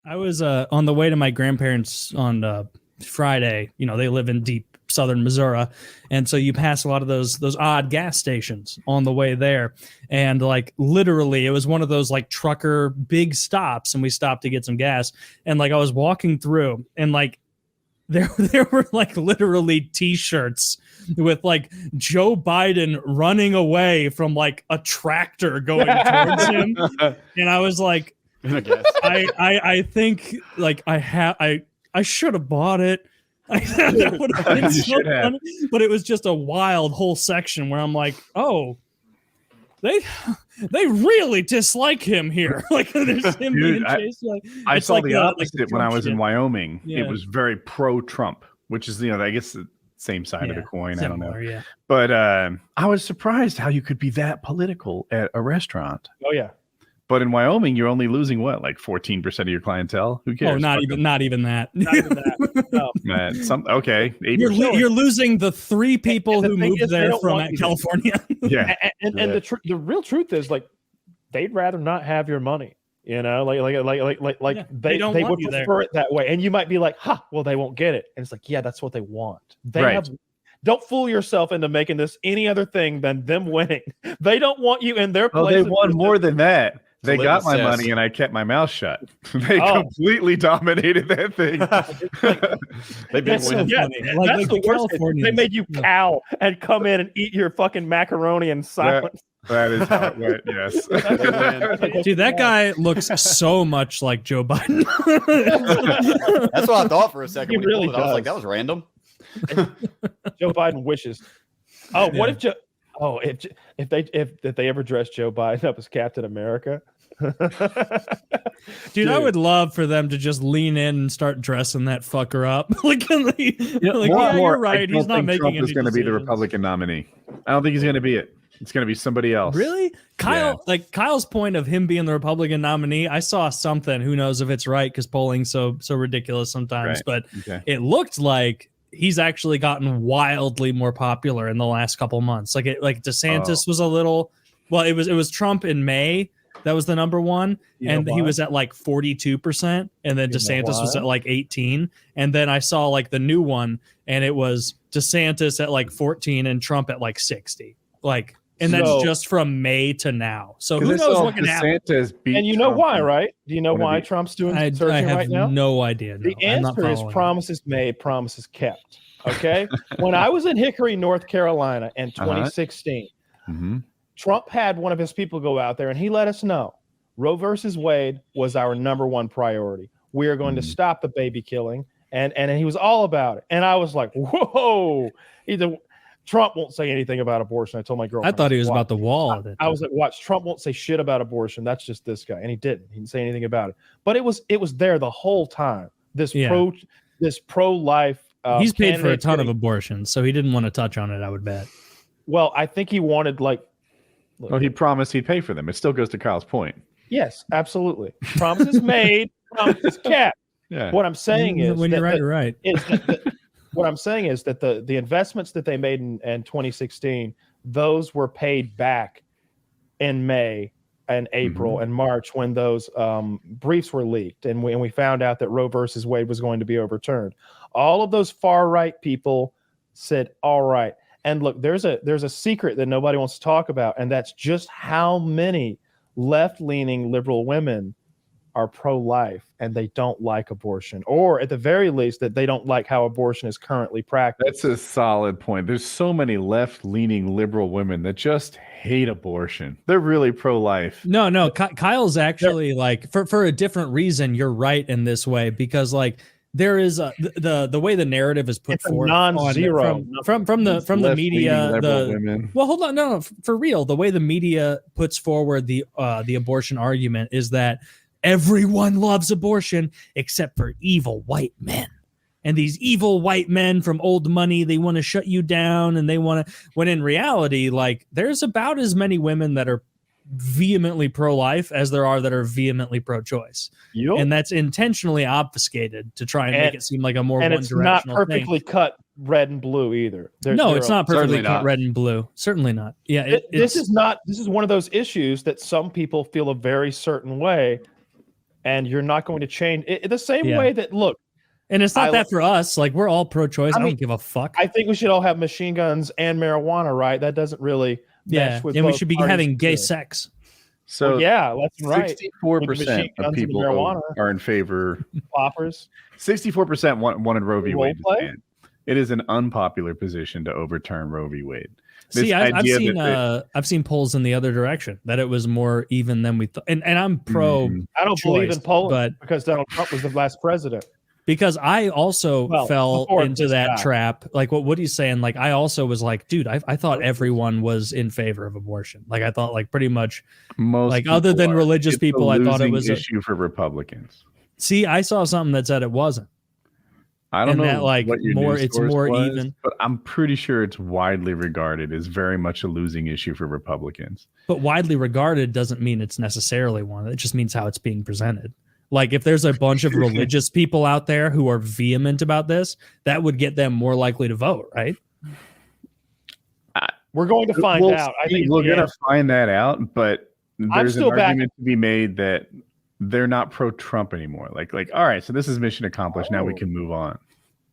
I was on the way to my grandparents on Friday. You know, they live in deep southern Missouri, and so you pass a lot of those odd gas stations on the way there, and like literally it was one of those like trucker big stops, and we stopped to get some gas, and like I was walking through, and like there were like literally t-shirts with like Joe Biden running away from like a tractor going towards him, and I was like, I think like I should have bought it. That would have been so funny, but it was just a wild whole section where I'm like, oh, they really dislike him here. Like there's him being chased. I saw like the opposite when I was in Wyoming. Yeah. It was very pro-Trump, which is, you know, I guess the same side of the coin. Similar, I don't know. Yeah. But I was surprised how you could be that political at a restaurant. Oh yeah. But in Wyoming, you're only losing what, like 14% of your clientele? Who cares? Oh, not even that. Not even that. No. Man, okay. You're losing the 3 people who moved there from California. Yeah. And the real truth is, like, they'd rather not have your money. You know, they would prefer it that way. And you might be like, well, they won't get it. And it's like, yeah, that's what they want. Don't fool yourself into making this any other thing than them winning. They don't want you in their place. Oh, they won more than that. They got my money and I kept my mouth shut. They completely dominated that thing. They've been winning. Yeah, that's the worst. They made you cow and come in and eat your fucking macaroni in silence. That is how it went, yes. Dude, that guy looks so much like Joe Biden. That's what I thought for a second. He really does. I was like, that was random. Joe Biden wishes. Oh, what if if they ever dress Joe Biden up as Captain America? Dude, I would love for them to just lean in and start dressing that fucker up. You're right. He's not making Trump is going to be the Republican nominee. I don't think he's going to be it. It's going to be somebody else. Really? Kyle's point of him being the Republican nominee, I saw something. Who knows if it's right because polling's so ridiculous sometimes. Right. But it looked like he's actually gotten wildly more popular in the last couple months. Like DeSantis was a little. Well, it was Trump in May. That was the number one, and he was at like 42%, and then DeSantis was at like 18, and then I saw like the new one, and it was DeSantis at like 14 and Trump at like 60. Like, and that's just from May to now. So who knows what can happen? And you know why, right? Do you know why Trump's doing searching right now? No idea. No, the answer is promises made, promises kept. Okay. When I was in Hickory, North Carolina in 2016. Trump had one of his people go out there and he let us know Roe versus Wade was our number one priority. We are going to stop the baby killing. And he was all about it. And I was like, whoa, Trump won't say anything about abortion. I told my girlfriend. I thought he was about the wall. I was like, watch, Trump won't say shit about abortion. That's just this guy. And he didn't. He didn't say anything about it. But it was there the whole time. This pro-life. He's paid for a ton of abortions, so he didn't want to touch on it, I would bet. Well, I think he wanted well, he promised he'd pay for them. It still goes to Kyle's point. Yes, absolutely. Promises made, promises kept. Yeah. What I'm saying is when you're right. What I'm saying is that the investments that they made in 2016, those were paid back in May and April and March when those briefs were leaked, and we found out that Roe versus Wade was going to be overturned. All of those far right people said, "All right." And look, there's a secret that nobody wants to talk about, and that's just how many left-leaning liberal women are pro-life and they don't like abortion, or at the very least that they don't like how abortion is currently practiced. That's a solid point. There's so many left-leaning liberal women that just hate abortion. They're really pro-life. No, Kyle's actually like for a different reason. You're right in this way because like there is the way the narrative is put forward non-zero from the media. Well, hold on, no, for real. The way the media puts forward the abortion argument is that everyone loves abortion except for evil white men. And these evil white men from old money, they want to shut you down, and they want to, when in reality, like there's about as many women that are vehemently pro-life as there are that are vehemently pro-choice. And that's intentionally obfuscated to try and make it seem like a more one-directional thing. And it's not perfectly cut red and blue either. It's not perfectly cut red and blue. Certainly not. Yeah, this is one of those issues that some people feel a very certain way, and you're not going to change it the same way that look. And it's not that for us. Like, we're all pro-choice. I don't give a fuck. I think we should all have machine guns and marijuana, right? That doesn't really mesh with and we should be having gay together. sex. So that's right. 64% of people are in favor. Poppers. 64% wanted Roe v. Wade to stand. It is an unpopular position to overturn Roe v. Wade. See, I've seen polls in the other direction that it was more even than we thought. And I'm pro. I don't believe in polls, but because Donald Trump was the last president. Because I also fell into that trap. Like what Woody's saying, like I also was like, dude, I thought everyone was in favor of abortion. Like I thought like pretty much most like other than religious people, I thought it was an issue for Republicans. See, I saw something that said it wasn't. I don't know that, like what your more news it's source more was, even. But I'm pretty sure it's widely regarded as very much a losing issue for Republicans. But widely regarded doesn't mean it's necessarily one. It just means how it's being presented. Like if there's a bunch of religious people out there who are vehement about this, that would get them more likely to vote, right? We're going to find out. I think we're going to find that out, but there's an argument to be made that they're not pro-Trump anymore. Like, all right, so this is mission accomplished. Now we can move on.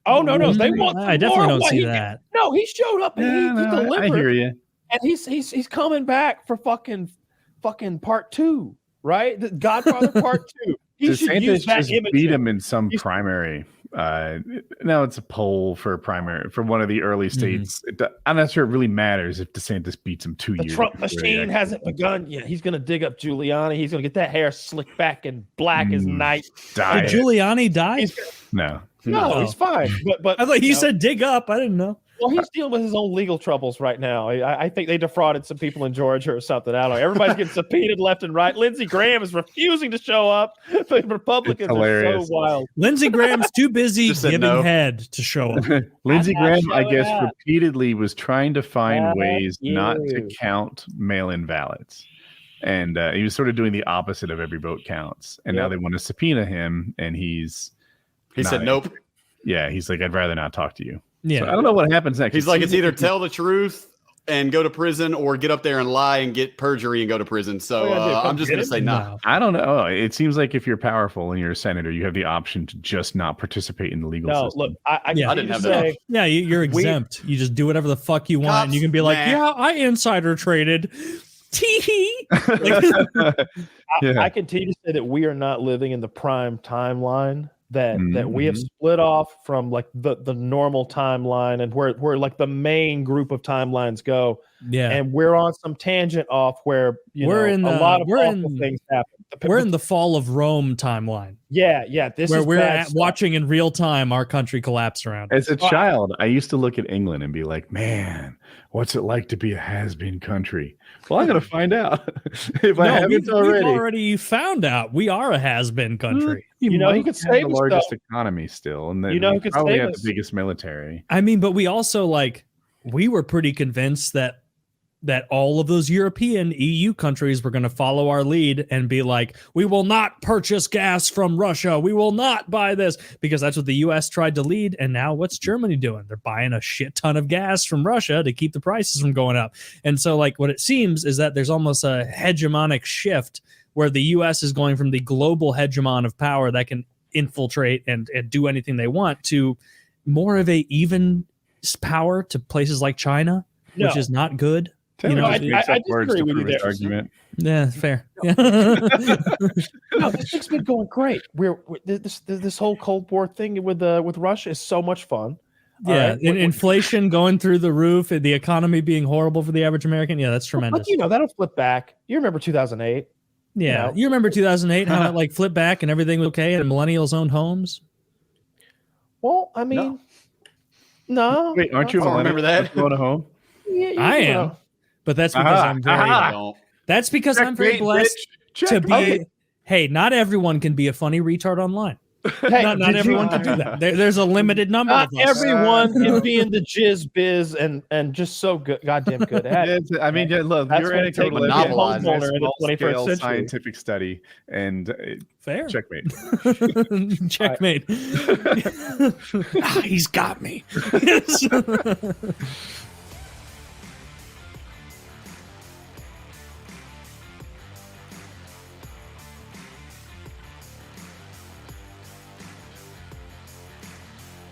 Oh no, they want. I definitely don't see that. No, he showed up and he delivered. I hear you. And he's coming back for fucking part 2, right? The Godfather part 2. He should use that image. Beat him in some primary. No, it's a poll for a primary for one of the early states. I'm not sure it really matters if DeSantis beats him 2 years. The Trump machine hasn't begun yet. He's going to dig up Giuliani. He's going to get that hair slicked back and black as night. Did Giuliani die? No, he's fine. But I thought you said dig up. I didn't know. Well, he's dealing with his own legal troubles right now. I think they defrauded some people in Georgia or something. I don't know. Everybody's getting subpoenaed left and right. Lindsey Graham is refusing to show up. The Republicans are so wild. Lindsey Graham's too busy giving head to show up. Lindsey Graham, I guess, repeatedly was trying to find ways not to count mail-in ballots. And he was sort of doing the opposite of every vote counts. And now they want to subpoena him, and he said nope. Yeah, he's like, I'd rather not talk to you. Yeah, so I don't know what happens next. He's like, it's either tell the truth and go to prison, or get up there and lie and get perjury and go to prison. So I'm just going to say no. I don't know. It seems like if you're powerful and you're a senator, you have the option to just not participate in the legal system. Look, I didn't have that. Yeah, you're exempt. You just do whatever the fuck you want, and you can be like, yeah, I insider traded. Tee-hee. I continue to say that we are not living in the prime timeline. That we have split off from like the normal timeline and where like the main group of timelines go. Yeah. And we're on some tangent off where a lot of awful things happen. We're in the fall of Rome timeline. Yeah. This where is we're watching in real time our country collapse around. As a child, I used to look at England and be like, man, what's it like to be a has-been country? Well, I'm going to find out if I haven't already. We've already found out we are a has-been country. You know who could save the largest economy still, and then who could probably have the biggest military. I mean, but we also we were pretty convinced that all of those European EU countries were going to follow our lead and be like, we will not purchase gas from Russia. We will not buy this, because that's what the US tried to lead. And now what's Germany doing? They're buying a shit ton of gas from Russia to keep the prices from going up. And so what it seems is that there's almost a hegemonic shift where the US is going from the global hegemon of power that can infiltrate and do anything they want to more of a even power to places like China, which is not good. I disagree with you there. Argument. Yeah, fair. No, this thing's been going great. This whole Cold War thing with Russia is so much fun. Yeah, right? Inflation going through the roof, the economy being horrible for the average American. Yeah, that's tremendous. But, that'll flip back. You remember 2008? Yeah, you remember 2008, how it flipped back and everything was okay and millennials owned homes? Well, I mean, no. Wait, aren't you a millennial? Remember that? Going to home? Yeah, I am. But that's because I'm very. That's because I'm very blessed to be. Okay. Hey, not everyone can be a funny retard online. Hey, not everyone can do that. There's a limited number. Not of us. Everyone can be in the jizz biz and just so good, goddamn good at it. I mean, look, you're anecdotal homeowner in the 21st century. Scientific study and fair checkmate. Checkmate. He's got me.